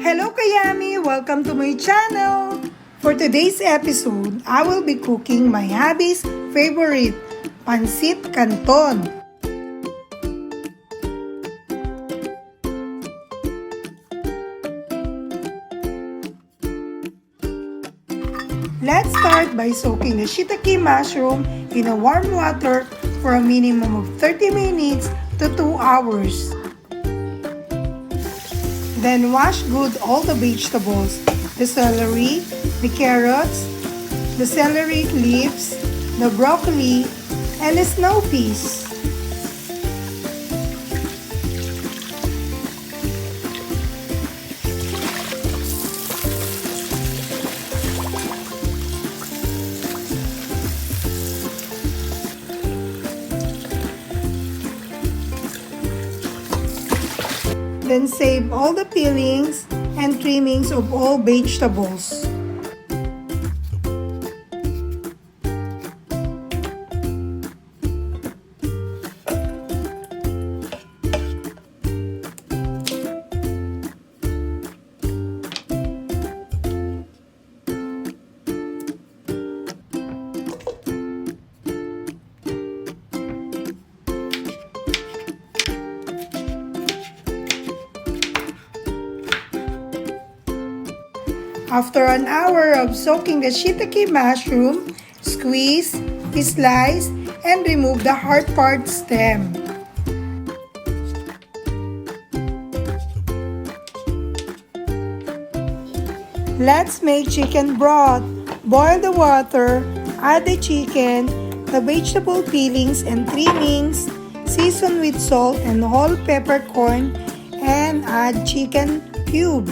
Hello Kayami! Welcome to my channel! For today's episode, I will be cooking my hubby's favorite, Pancit Canton. Let's start by soaking the shiitake mushroom in a warm water for a minimum of 30 minutes to 2 hours. Then wash good all the vegetables, the celery, the carrots, the celery leaves, the broccoli, and the snow peas. Then save all the peelings and trimmings of all vegetables. After an hour of soaking the shiitake mushroom, squeeze, slice, and remove the hard part stem. Let's make chicken broth. Boil the water, add the chicken, the vegetable peelings and trimmings, season with salt and whole peppercorn, and add chicken cube.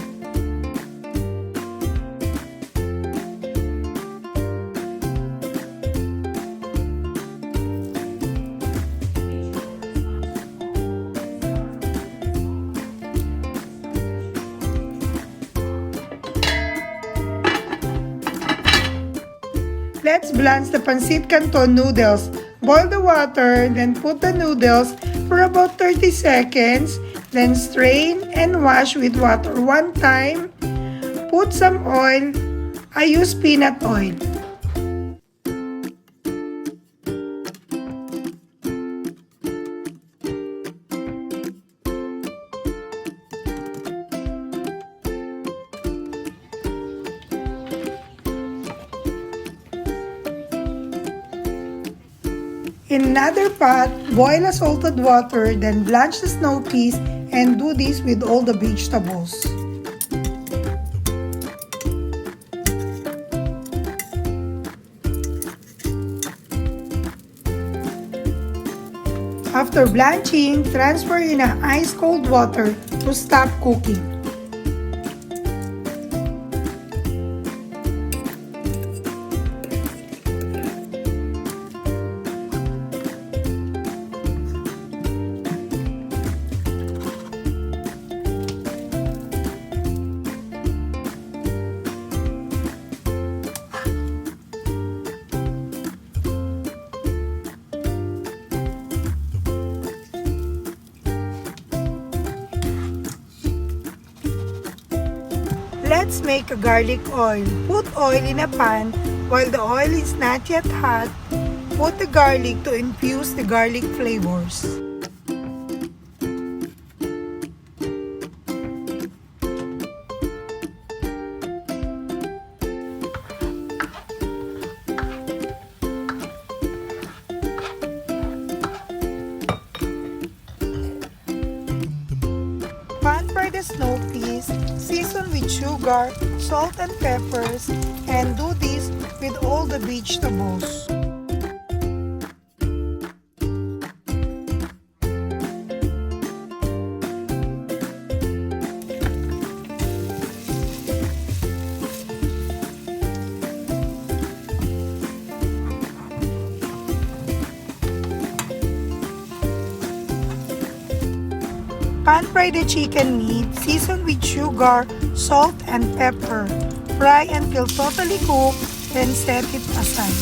Let's blanch the Pancit Canton noodles. Boil the water, then put the noodles for about 30 seconds, then strain and wash with water one time. Put some oil. I use peanut oil. In another pot, boil a salted water, then blanch the snow peas and do this with all the vegetables. After blanching, transfer in a ice-cold water to stop cooking. Let's make a garlic oil. Put oil in a pan. While the oil is not yet hot, put the garlic to infuse the garlic flavors. Pan-fry the snow peas, season with sugar, salt and peppers, and do this with all the vegetables. Pan-fry the chicken meat, season with sugar, salt, and pepper. Fry until totally cooked, then set it aside.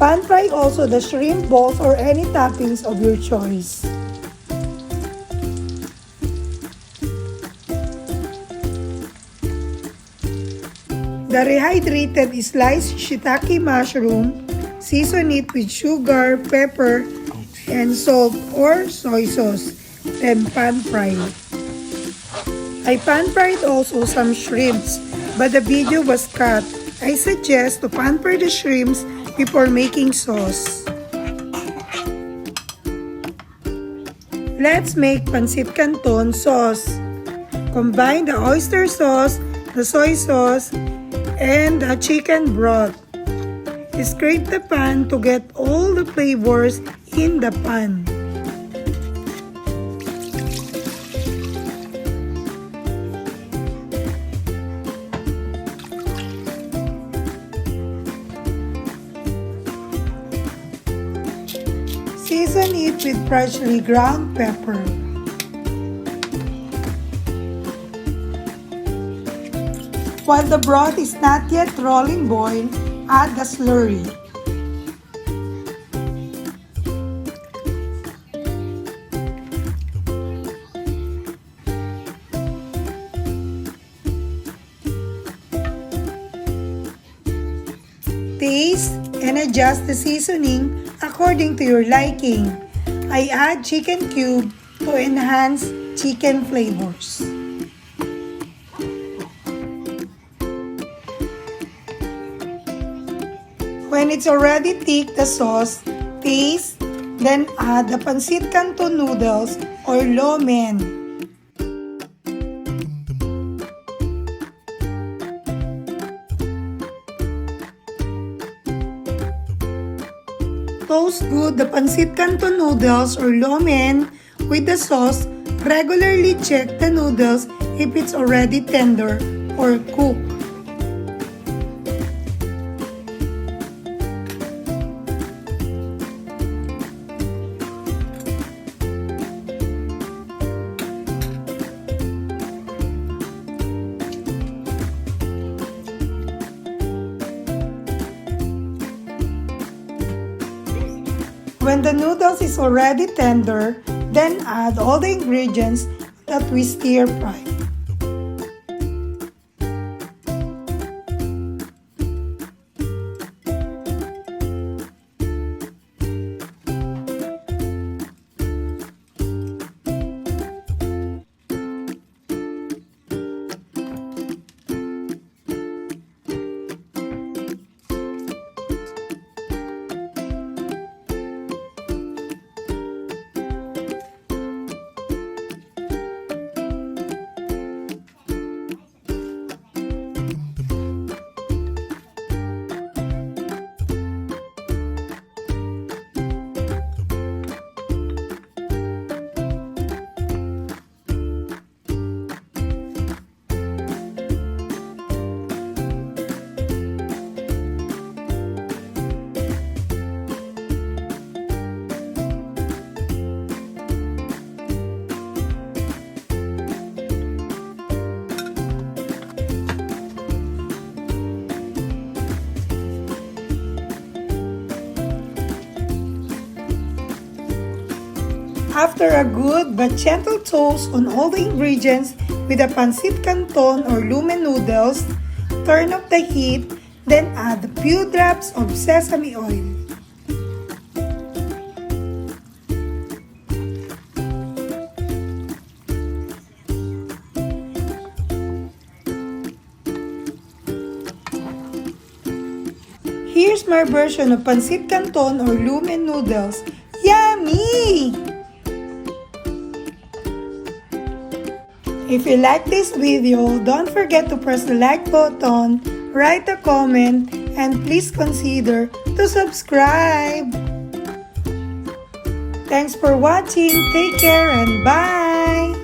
Pan-fry also the shrimp balls or any toppings of your choice. The rehydrated sliced shiitake mushroom, season it with sugar, pepper, and salt or soy sauce, then pan fry it. I pan fried also some shrimps, but the video was cut. I suggest to pan fry the shrimps before making sauce. Let's make Pancit Canton sauce. Combine the oyster sauce, the soy sauce, and the chicken broth. Scrape the pan to get all the flavors in the pan. Season it with freshly ground pepper. While the broth is not yet rolling boil, add the slurry. Taste and adjust the seasoning according to your liking. I add chicken cube to enhance chicken flavors. When it's already thick, the sauce, taste, then add the Pancit Canton noodles or lo mein. Toast good the Pancit Canton noodles or lo mein with the sauce. Regularly check the noodles if it's already tender or cooked. When the noodles is already tender, then add all the ingredients that we stir fry. After a good but gentle toast on all the ingredients with the Pancit Canton or lumen noodles, turn up the heat, then add a few drops of sesame oil. Here's my version of Pancit Canton or lumen noodles. Yummy! If you like this video, don't forget to press the like button, write a comment, and please consider to subscribe. Thanks for watching. Take care and bye!